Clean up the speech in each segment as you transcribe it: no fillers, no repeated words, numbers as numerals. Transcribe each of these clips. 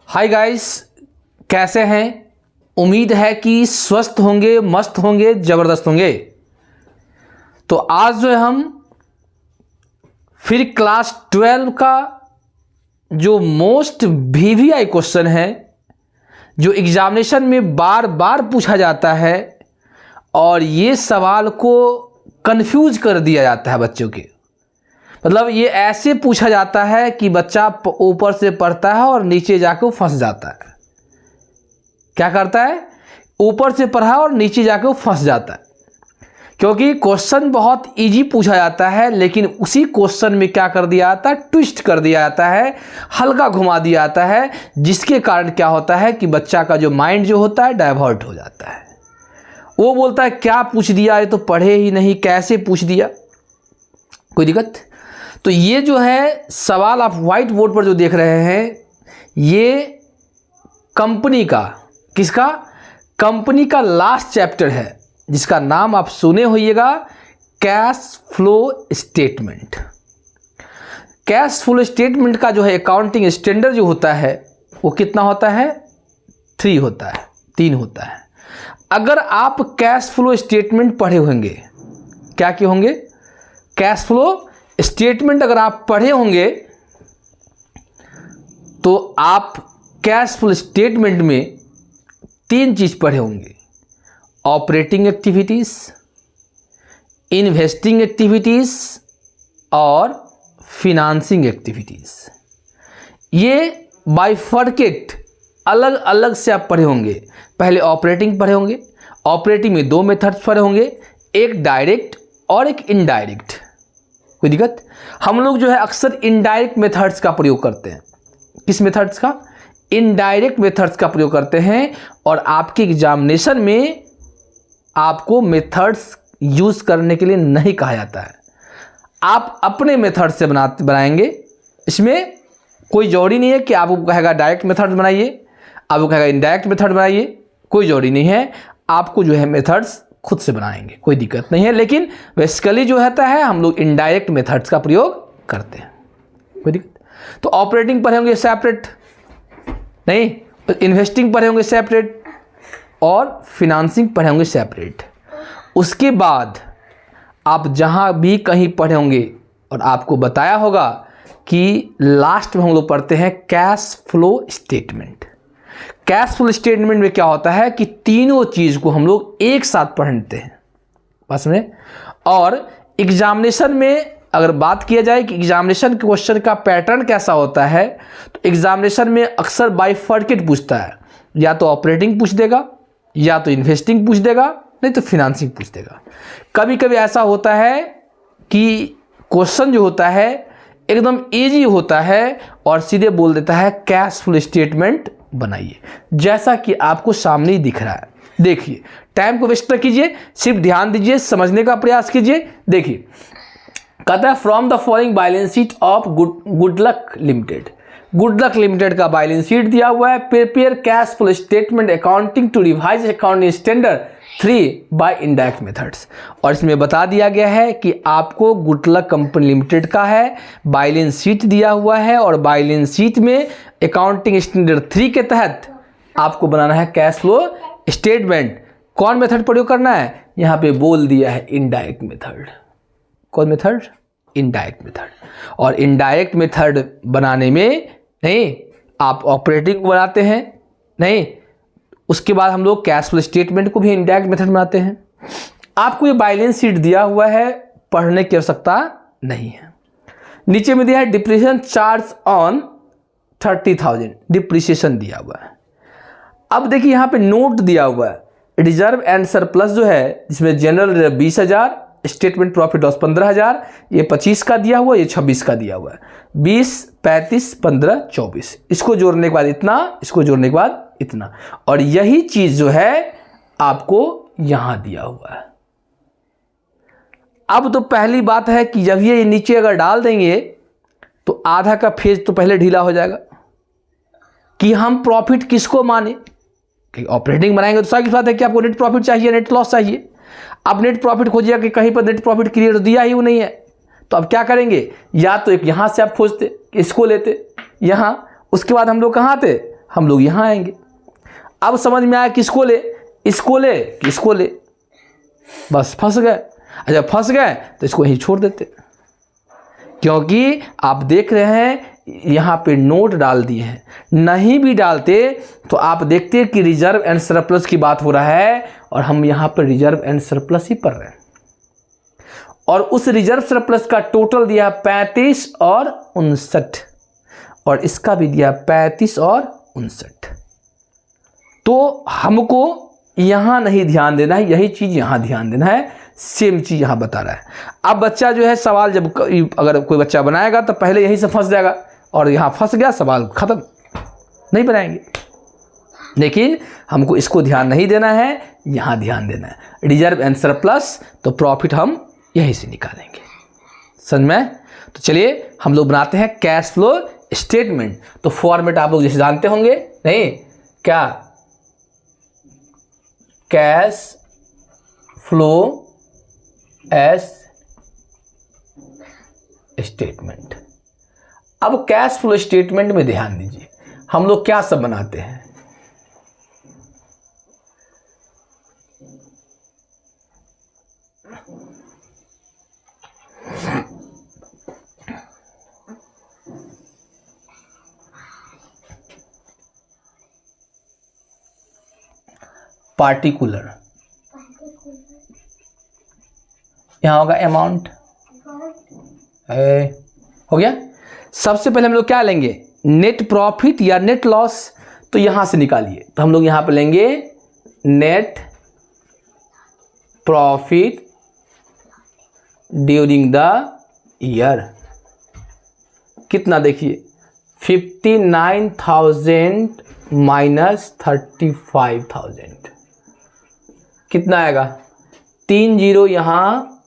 Hi guys, कैसे हैं? उम्मीद है कि स्वस्थ होंगे, मस्त होंगे, ज़बरदस्त होंगे। तो आज जो है हम फिर क्लास 12 का जो मोस्ट वीवीआई क्वेश्चन है, जो एग्जामिनेशन में बार बार पूछा जाता है और ये सवाल को कंफ्यूज कर दिया जाता है बच्चों के। मतलब ये ऐसे पूछा जाता है कि बच्चा ऊपर से पढ़ता है और नीचे जाके फंस जाता है। क्या करता है? ऊपर से पढ़ा और नीचे जाके फंस जाता है, क्योंकि क्वेश्चन बहुत इजी पूछा जाता है, लेकिन उसी क्वेश्चन में क्या कर दिया जाता है? ट्विस्ट कर दिया जाता है, हल्का घुमा दिया जाता है, जिसके कारण क्या होता है कि बच्चा का जो माइंड जो होता है डाइवर्ट हो जाता है। वो बोलता है क्या पूछ दिया, ये तो पढ़े ही नहीं, कैसे पूछ दिया। कोई दिक्कत? तो ये जो है सवाल आप व्हाइट बोर्ड पर जो देख रहे हैं, ये कंपनी का, किसका? कंपनी का लास्ट चैप्टर है, जिसका नाम आप सुने होइएगा, cash flow statement. Cash flow statement का जो है अकाउंटिंग स्टैंडर्ड जो होता है वो कितना होता है? 3 होता है, 3 होता है। अगर आप कैश फ्लो स्टेटमेंट पढ़े होंगे, क्या किए होंगे? कैश फ्लो स्टेटमेंट अगर आप पढ़े होंगे तो आप कैश फ्लो स्टेटमेंट में 3 चीज पढ़े होंगे: ऑपरेटिंग एक्टिविटीज, इन्वेस्टिंग एक्टिविटीज और फिनांसिंग एक्टिविटीज। ये बाइफर्केट अलग अलग से आप पढ़े होंगे। पहले ऑपरेटिंग पढ़े होंगे। ऑपरेटिंग में 2 मेथड्स पढ़े होंगे, एक डायरेक्ट और एक इनडायरेक्ट। कोई दिक्कत? हम लोग जो है अक्सर इनडायरेक्ट मेथड्स का प्रयोग करते हैं। किस मेथड्स का? इनडायरेक्ट मेथड्स का प्रयोग करते हैं। और आपके एग्जामिनेशन में आपको मेथड्स यूज करने के लिए नहीं कहा जाता है, आप अपने मेथड से बनाएंगे। इसमें कोई जरूरी नहीं है कि आपको कहेगा डायरेक्ट मेथड बनाइए, आपको कहेगा इनडायरेक्ट मेथड बनाइए, कोई जरूरी नहीं है। आपको जो है मेथड्स खुद से बनाएंगे, कोई दिक्कत नहीं है। लेकिन बेसिकली जो होता है हम लोग इनडायरेक्ट मेथड्स का प्रयोग करते हैं। कोई दिक्कत? तो ऑपरेटिंग पढ़े होंगे सेपरेट, नहीं, इन्वेस्टिंग पढ़े होंगे सेपरेट और फिनांसिंग पढ़े होंगे सेपरेट। उसके बाद आप जहां भी कहीं पढ़े होंगे और आपको बताया होगा कि लास्ट में हम लोग पढ़ते हैं cash flow statement. Cash flow statement में क्या होता है कि तीनों चीज को हम लोग एक साथ पढ़ते हैं बस में। और एग्जामिनेशन में अगर बात किया जाए कि एग्जामिनेशन क्वेश्चन का पैटर्न कैसा होता है, तो एग्जामिनेशन में अक्सर बाइफर्केट पूछता है, या तो ऑपरेटिंग पूछ देगा, या तो इन्वेस्टिंग पूछ देगा, नहीं तो फिनांसिंग पूछ देगा। कभी कभी ऐसा होता है कि क्वेश्चन जो होता है एकदम इजी होता है और सीधे बोल देता है कैश फ्लो स्टेटमेंट बनाइए, जैसा कि आपको सामने ही दिख रहा है। देखिए, टाइम को वेस्ट न कीजिए, सिर्फ ध्यान दीजिए, समझने का प्रयास कीजिए। देखिए, कहता है from the following balance sheet of Goodluck Limited. Goodluck Limited का बैलेंस शीट दिया हुआ है। Prepare cash flow statement accounting to revise accounting standard 3 by indirect methods. और इसमें बता दिया गया है कि आपको गुडलक कंपनी लिमिटेड का है बैलेंस शीट दिया हुआ है, और बैलेंस शीट में अकाउंटिंग स्टैंडर्ड 3 के तहत आपको बनाना है कैश फ्लो स्टेटमेंट। कौन मेथड प्रयोग करना है? यहाँ पे बोल दिया है इनडायरेक्ट मेथड। कौन मेथड? Indirect method. और इनडायरेक्ट मेथड बनाने में नहीं, आप ऑपरेटिंग बनाते हैं, नहीं, उसके बाद हम लोग कैश फ्लो स्टेटमेंट को भी इनडायरेक्ट मेथड बनाते हैं। आपको ये बैलेंस शीट दिया हुआ है, पढ़ने की आवश्यकता नहीं है। नीचे में दिया है डिप्रिसिएशन चार्ज ऑन 30,000, डिप्रिसिएशन दिया हुआ है। अब देखिए यहाँ पे नोट दिया हुआ है, रिजर्व एंड सरप्लस जो है, जिसमें जनरल 20,000, स्टेटमेंट प्रॉफिट लॉस 15,000, ये 25 का दिया हुआ, ये 26 का दिया हुआ है। 20, 35, 15, 24, इसको जोड़ने के बाद इतना, इसको जोड़ने के बाद इतना। और यही चीज जो है आपको यहां दिया हुआ है। अब तो पहली बात है कि जब ये नीचे अगर डाल देंगे तो आधा का फेज तो पहले ढीला हो जाएगा कि हम प्रॉफिट किसको माने। ऑपरेटिंग बनाएंगे तो सारी बात है कि आपको नेट प्रॉफिट चाहिए, नेट लॉस चाहिए। आप नेट प्रॉफिट खोजिएगा कि कहीं पर नेट प्रॉफिट क्लियर दिया ही वो नहीं है, तो अब क्या करेंगे? या तो एक यहां से आप खोजते, इसको लेते यहां, उसके बाद हम लोग कहाँ थे? हम लोग यहाँ आएंगे। अब समझ में आया किसको ले, इसको ले कि इसको ले, बस फंस गए। अच्छा फंस गए तो इसको यहीं छोड़ देते, क्योंकि आप देख रहे हैं यहाँ पे नोट डाल दिए हैं। नहीं भी डालते तो आप देखते कि रिजर्व एंड सरप्लस की बात हो रहा है और हम यहाँ पर रिजर्व एंड सरप्लस ही पढ़ रहे हैं। और उस रिजर्व सरप्लस का टोटल दिया 35 और 59 और इसका भी दिया 35 और 59। तो हमको यहाँ नहीं ध्यान देना है, यही चीज़ यहाँ ध्यान देना है। सेम चीज़ यहाँ बता रहा है। अब बच्चा जो है सवाल जब अगर कोई बच्चा बनाएगा तो पहले यहीं से फंस जाएगा और यहाँ फंस गया, सवाल ख़त्म, नहीं बनाएंगे। लेकिन हमको इसको ध्यान नहीं देना है, यहाँ ध्यान देना है। रिजर्व एंड सरप्लस तो प्रॉफिट हम यहीं से निकालेंगे, समझ में। तो चलिए हम लोग बनाते हैं कैश फ्लो स्टेटमेंट। तो फॉर्मेट आप लोग जैसे जानते होंगे, नहीं क्या, कैश फ्लो एस स्टेटमेंट। अब कैश फ्लो स्टेटमेंट में ध्यान दीजिए, हम लोग क्या सब बनाते हैं। पार्टिकुलर, यहाँ होगा अमाउंट, हो गया। सबसे पहले हम लोग क्या लेंगे, नेट प्रॉफिट या नेट लॉस। तो यहां से निकालिए, तो हम लोग यहां पे लेंगे net profit during the year. कितना देखिए, 59,000 माइनस 35,000 कितना आएगा, 3 जीरो यहाँ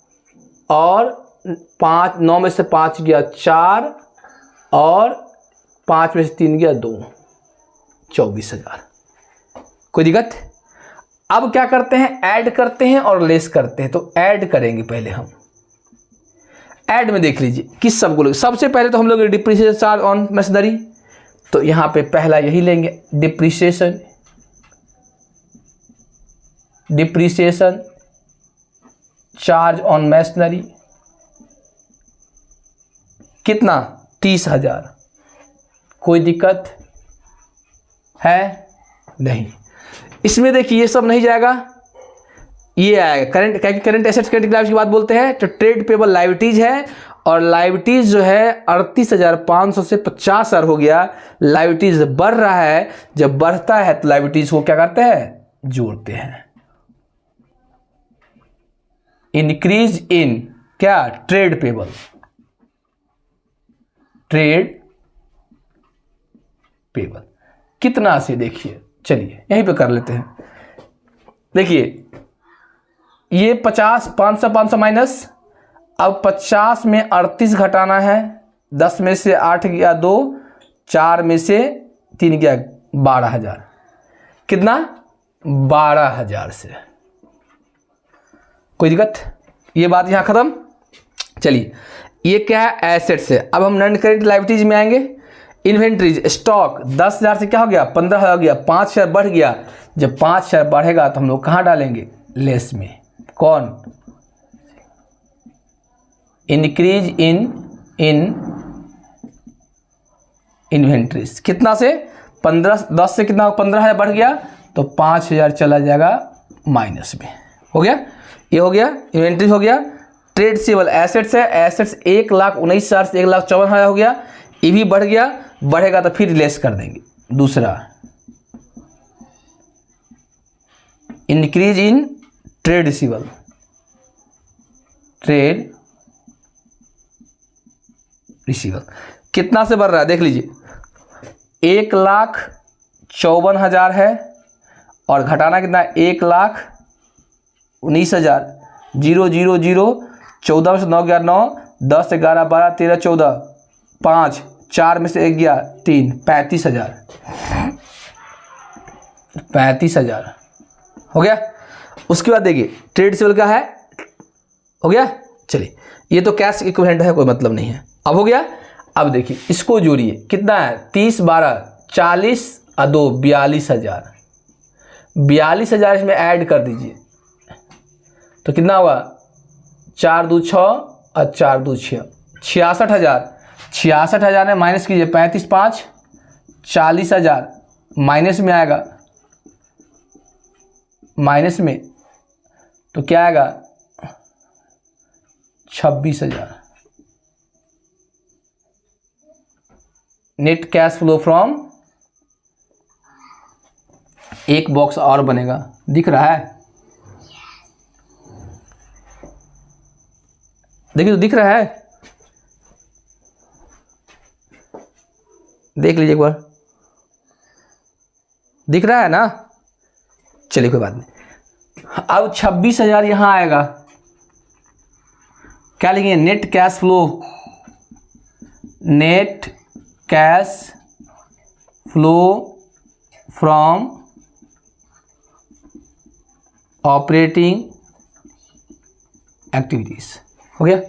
और 5, 9 में से 5 गया 4 और 5 में से 3 गया 2, 24,000। कोई दिक्कत। अब क्या करते हैं, ऐड करते हैं और लेस करते हैं। तो ऐड करेंगे पहले हम। ऐड में देख लीजिए किस सब को लोग, सबसे पहले तो हम लोग डिप्रिसिएशन चार्ज ऑन मशीनरी, तो यहाँ पे पहला यही लेंगे, डिप्रिसिएशन चार्ज ऑन मशीनरी कितना, 30,000। कोई दिक्कत है नहीं। इसमें देखिए ये सब नहीं जाएगा, ये आएगा करंट एसेट्स क्रेडिट लायबिलिटी की बात बोलते हैं। तो ट्रेड पेबल लायबिलिटीज है और लायबिलिटीज जो है 38,500 से 50,000 हो गया। लायबिलिटीज बढ़ रहा है, जब बढ़ता है तो लायबिलिटीज को क्या करते हैं, जोड़ते हैं। इंक्रीज इन क्या, ट्रेड पेबल, ट्रेड पेबल कितना से देखिए, चलिए यहीं पे कर लेते हैं। देखिए ये 50, 500 माइनस, अब 50 में 38 घटाना है, 10 में से 8 गया 2, 4 में से 3 गया 12,000। कितना, 12,000 से। कोई दिक्कत, ये बात यहाँ खत्म। चलिए ये क्या है, एसेट्स है। अब हम नॉन करेंट लायबिलिटीज में आएंगे। इन्वेंट्रीज, स्टॉक 10,000 से क्या हो गया, 15,000 हो गया, 5,000 बढ़ गया। जब 5,000 बढ़ेगा तो हम लोग कहाँ डालेंगे, लेस में। कौन, इंक्रीज इन इन्वेंट्रीज कितना से, 15, 10 से कितना, 15,000 बढ़ गया तो 5,000 चला जाएगा माइनस में। हो गया, ये हो गया, इन्वेंट्री हो गया। ट्रेड सेबल एसेट्स है, एसेट्स 1,19,000 से 1,54,000 हो गया, ये भी बढ़ गया, बढ़ेगा तो फिर लेस कर देंगे। दूसरा इंक्रीज इन ट्रेड रिसीवल, ट्रेड रिसीवल कितना से बढ़ रहा है, देख लीजिए 1,54,000 है और घटाना कितना, 1,19,000। 0 0 0, 14 में से 9 गया 9, 10 11 12 13 14, 5, 4 में से 1 गया 3, 35,000। 35,000 हो गया। उसके बाद देखिए ट्रेड रिसीवल का है, हो गया। चलिए ये तो कैश इक्विवेलेंट है, कोई मतलब नहीं है। अब हो गया। अब देखिए इसको जोड़िए, कितना है, 30 12 40 और 2 42,000। 42,000 इसमें ऐड कर दीजिए तो कितना हुआ, 4 2 6 और 4 2 6, 66,000। 66,000 में माइनस कीजिए, 35 5 40,000 माइनस में आएगा, माइनस में तो क्या आएगा 26,000। नेट कैश फ्लो फ्रॉम, एक बॉक्स और बनेगा, दिख रहा है, देखिए तो दिख रहा है, देख लीजिए एक बार, दिख रहा है ना। चलिए कोई बात नहीं। अब 26,000 यहां आएगा, क्या लिखेंगे, net cash flow, net cash flow from operating activities, हो गया।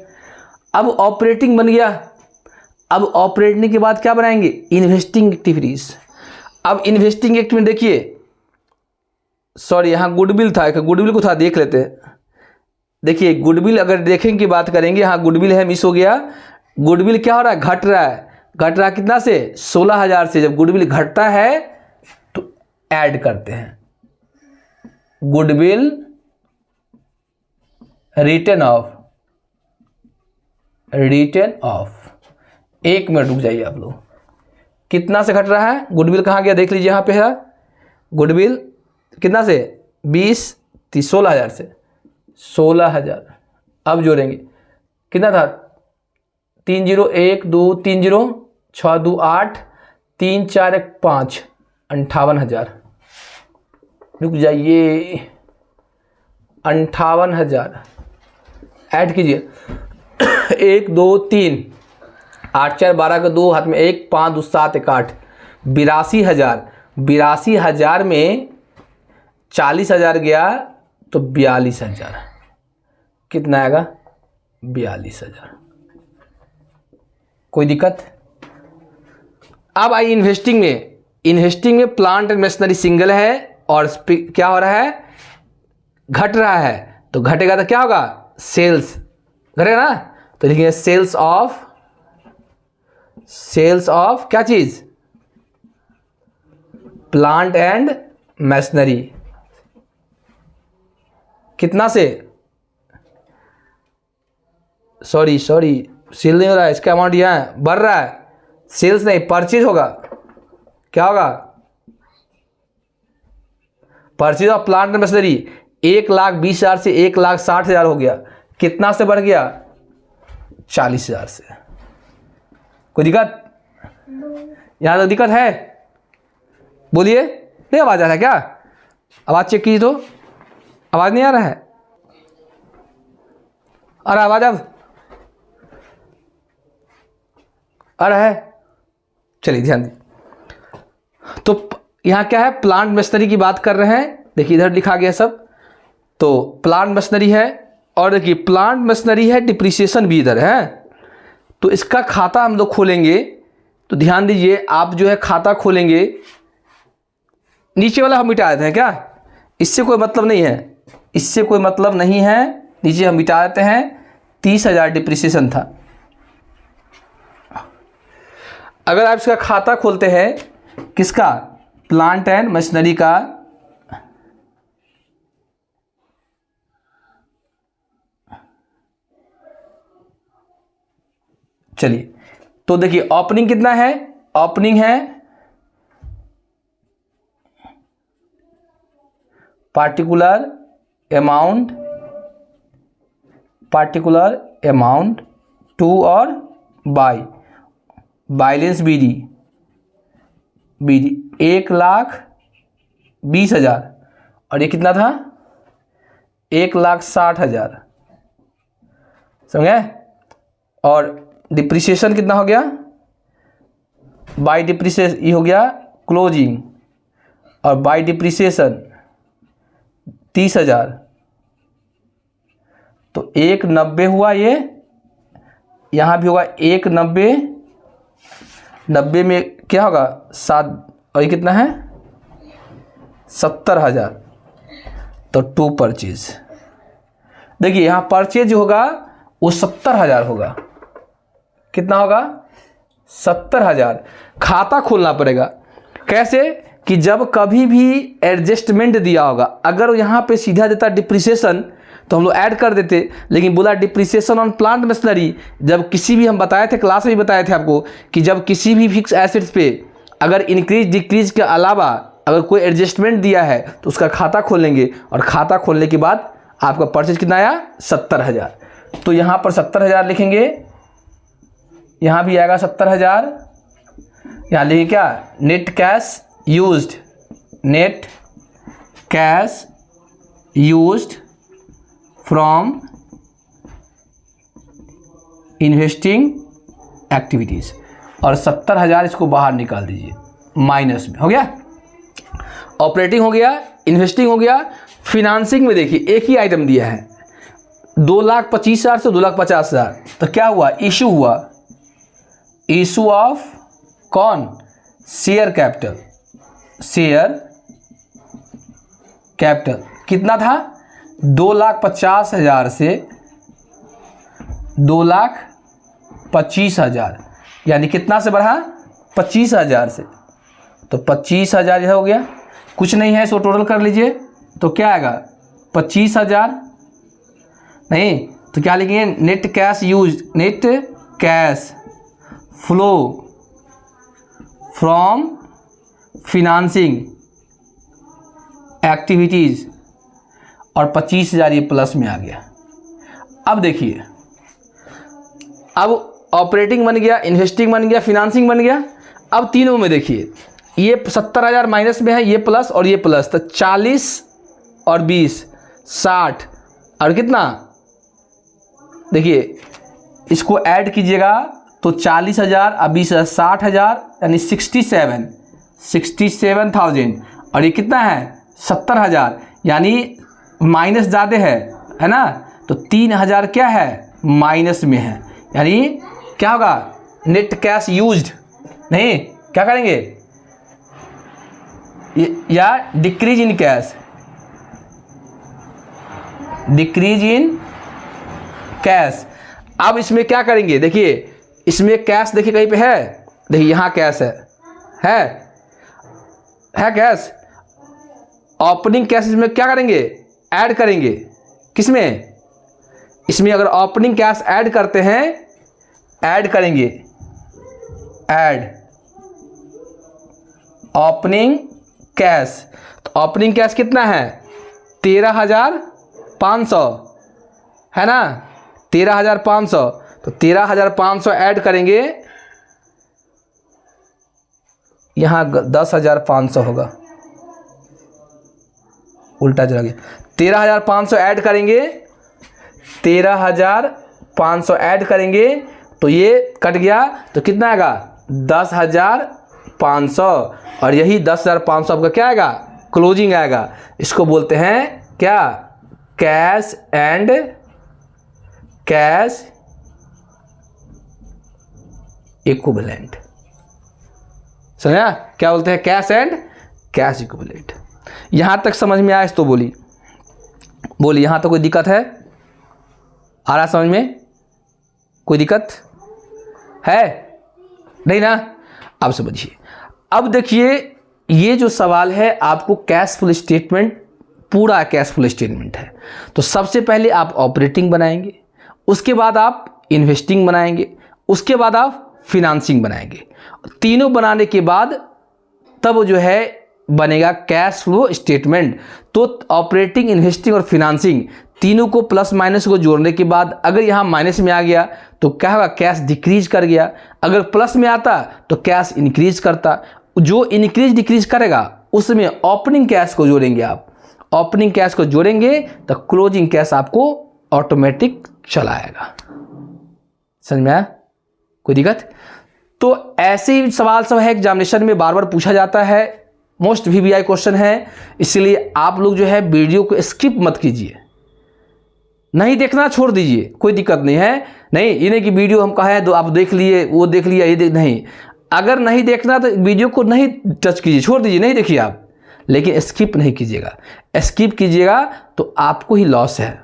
अब ऑपरेटिंग बन गया, अब ऑपरेटिंग के बाद क्या बनाएंगे, इन्वेस्टिंग एक्टिविटीज। अब इन्वेस्टिंग एक्टिविटी देखिए, सॉरी यहाँ गुडविल था, गुडविल को था देख लेते हैं। देखिए गुडविल अगर देखेंगे की बात करेंगे, हाँ गुडविल है, मिस हो गया। गुडविल क्या हो रहा है, घट रहा है, घट रहा है कितना से, 16,000 से। जब गुडविल घटता है तो ऐड करते हैं, goodwill return of, return of. 1 minute रुक जाइए आप लोग, कितना से घट रहा है गुडविल, कहाँ गया देख लीजिए, यहाँ पे है गुडविल कितना से, 20 30 16,000 से, 16,000। अब जोड़ेंगे कितना था, 3 0 1 2 3 0 6 2 8 3 4 1 5, 58,000। रुक जाइए, 58,000 ऐड कीजिए, 1 2 3 8 4 12 के 2 हाथ में 1 5 2 7 1 8, 82,000। 82,000 में 40,000 गया तो 42,000, कितना आएगा 42,000। कोई दिक्कत। अब आई इन्वेस्टिंग में, इन्वेस्टिंग में प्लांट एंड मशीनरी सिंगल है और क्या हो रहा है, घट रहा है, तो घटेगा तो क्या होगा, सेल्स घटेगा ना, तो लिखेंगे सेल्स ऑफ, सेल्स ऑफ क्या चीज, प्लांट एंड मशीनरी। कितना से, सॉरी सेल नहीं हो रहा है, इसका अमाउंट यहाँ है, बढ़ रहा है, सेल्स नहीं परचेज होगा, क्या होगा, purchase of plant and machinery. 1,20,000 से 1,60,000 हो गया, कितना से बढ़ गया, 40,000 से। कोई दिक्कत, यहां तक दिक्कत है, बोलिए, नहीं आवाज आ रहा है क्या, आवाज चेक कीजिए तो, आवाज नहीं आ रहा है, अरे आवाज अब आ रहा है, चलिए ध्यान दीजिए। तो यहाँ क्या है, प्लांट मशीनरी की बात कर रहे हैं, देखिए इधर लिखा गया सब, तो प्लांट मशीनरी है, और देखिए प्लांट मशीनरी है, डिप्रिसिएशन भी इधर है, तो इसका खाता हम लोग खोलेंगे। तो ध्यान दीजिए, आप जो है खाता खोलेंगे, नीचे वाला हम मिटा देते हैं क्या, इससे कोई मतलब नहीं है, इससे कोई मतलब नहीं है, नीचे हम मिटा देते हैं। 30,000 डिप्रिसिएशन था। अगर आप इसका खाता खोलते हैं, किसका, प्लांट एंड मशीनरी का, चलिए तो देखिए ओपनिंग कितना है, ओपनिंग है पार्टिकुलर अमाउंट टू और बाई, बैलेंस बीडी 1,20,000, और ये कितना था, 1,60,000, समझे। और डिप्रिसिएशन कितना हो गया, बाई डिप्रिसिएशन ये हो गया क्लोजिंग, और बाई डिप्रिसिएशन 30,000, तो 1,90 हुआ, ये यहाँ भी होगा 1,90, 90 में क्या होगा, और ये कितना है 70,000, तो टू परचेज। देखिए यहाँ परचेज होगा वो 70,000 होगा। कितना होगा 70,000। खाता खोलना पड़ेगा। कैसे कि जब कभी भी एडजस्टमेंट दिया होगा, अगर यहाँ पे सीधा देता डिप्रिसिएशन तो हम लोग ऐड कर देते, लेकिन बोला डिप्रिसिएशन ऑन प्लांट मशीनरी। जब किसी भी, हम बताए थे क्लास में भी बताए थे आपको कि जब किसी भी फिक्स एसेट्स पे अगर इंक्रीज डिक्रीज के अलावा अगर कोई एडजस्टमेंट दिया है तो उसका खाता खोलेंगे, और खाता खोलने के बाद आपका परचेज कितना आया 70,000। तो यहाँ पर 70,000 लिखेंगे, यहाँ भी आएगा 70,000। यहाँ लिखेंगे क्या, net cash used, net cash used from investing activities, और 70,000 इसको बाहर निकाल दीजिए माइनस में। हो गया, ऑपरेटिंग हो गया, इन्वेस्टिंग हो गया। फिनांसिंग में देखिए एक ही आइटम दिया है 2,25,000 से 2,50,000, तो क्या हुआ, इशू हुआ, इशू ऑफ कौन, शेयर कैपिटल। शेयर कैपिटल कितना था 2,50,000 से 2,25,000, यानी कितना से बढ़ा 25,000 से, तो 25,000 यह हो गया। कुछ नहीं है, इसको टोटल कर लीजिए तो क्या आएगा 25,000। नहीं तो क्या लिखेंगे, net cash use, net cash flow from financing activities, और 25,000 ये प्लस में आ गया। अब देखिए, अब ऑपरेटिंग बन गया, इन्वेस्टिंग बन गया, फिनांसिंग बन गया। अब तीनों में देखिए, ये 70,000 माइनस में है, ये प्लस और ये प्लस, तो 40 और 20 60, और कितना, देखिए इसको ऐड कीजिएगा तो 40,000 और 20,000 60,000, यानी 67,000, और ये कितना है 70,000, यानी माइनस ज़्यादा है ना, तो 3,000 क्या है माइनस में है, यानी क्या होगा, नेट कैश यूज्ड, नहीं क्या करेंगे, या decrease in cash, decrease in cash. अब इसमें क्या करेंगे, देखिए इसमें कैश, देखिए कहीं पे है, देखिए यहाँ कैश है कैश, ओपनिंग कैश इसमें क्या करेंगे, ऐड करेंगे। किसमें, इसमें अगर ओपनिंग कैश ऐड करते हैं, ऐड करेंगे, ऐड ओपनिंग कैश, तो ओपनिंग कैश कितना है 13,500 है ना, 13,500, तो 13,500 ऐड करेंगे, यहाँ 10,500 होगा, उल्टा चला गया, 13,500 ऐड करेंगे, 13,500 ऐड करेंगे, तो ये कट गया, तो कितना आएगा 10,500, और यही 10,500 आपका क्या आएगा, क्लोजिंग आएगा। इसको बोलते हैं क्या, कैश एंड कैश इक्विवेलेंट। समझा, क्या बोलते हैं, कैश एंड कैश इक्विवेलेंट। यहां तक समझ में आया तो बोली यहां तो कोई दिक्कत है, आ रहा समझ में, कोई दिक्कत है नहीं ना। अब समझिए, अब देखिए ये जो सवाल है आपको कैश फ्लो स्टेटमेंट, पूरा कैश फ्लो स्टेटमेंट है। तो सबसे पहले आप ऑपरेटिंग बनाएंगे, उसके बाद आप इन्वेस्टिंग बनाएंगे, उसके बाद आप फिनांसिंग बनाएंगे। तीनों बनाने के बाद तब जो है बनेगा कैश फ्लो स्टेटमेंट। तो ऑपरेटिंग, इन्वेस्टिंग और फिनांसिंग तीनों को प्लस माइनस को जोड़ने के बाद अगर यहाँ माइनस में आ गया तो क्या होगा, कैश डिक्रीज कर गया। अगर प्लस में आता तो कैश इंक्रीज करता। जो इंक्रीज डिक्रीज करेगा उसमें ओपनिंग कैश को जोड़ेंगे आप, ओपनिंग कैश को जोड़ेंगे तो क्लोजिंग कैश आपको ऑटोमेटिक चला आएगा। समझ में आया, कोई दिक्कत। तो ऐसे ही सवाल सब है, एग्जामिनेशन में बार बार पूछा जाता है, मोस्ट VVI क्वेश्चन है, इसलिए आप लोग जो है वीडियो को स्किप मत कीजिए, नहीं देखना छोड़ दीजिए, कोई दिक्कत नहीं है। नहीं ये नहीं कि वीडियो हम कहा है तो आप देख लिए, वो देख लिया, ये देख नहीं, अगर नहीं देखना तो वीडियो को नहीं टच कीजिए, छोड़ दीजिए, नहीं देखिए आप, लेकिन स्किप नहीं कीजिएगा। स्किप कीजिएगा तो आपको ही लॉस है,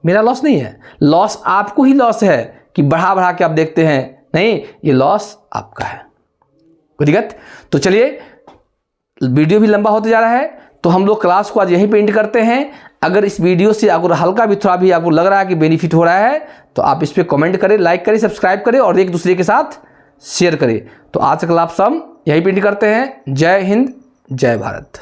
मेरा लॉस नहीं है, लॉस आपको ही लॉस है कि बढ़ा बढ़ा के आप देखते हैं, नहीं, ये लॉस आपका है। कोई दिक्कत? तो चलिए, वीडियो भी लंबा होते जा रहा है, तो हम लोग क्लास को आज यहीं पे एंड करते हैं। अगर इस वीडियो से अगर हल्का भी थोड़ा भी आपको लग रहा है कि बेनिफिट हो रहा है, तो आप इस पर कमेंट करें, लाइक करें, सब्सक्राइब करें और एक दूसरे के साथ शेयर करें। तो आज का क्लास हम यहीं पे एंड करते हैं। जय हिंद, जय भारत।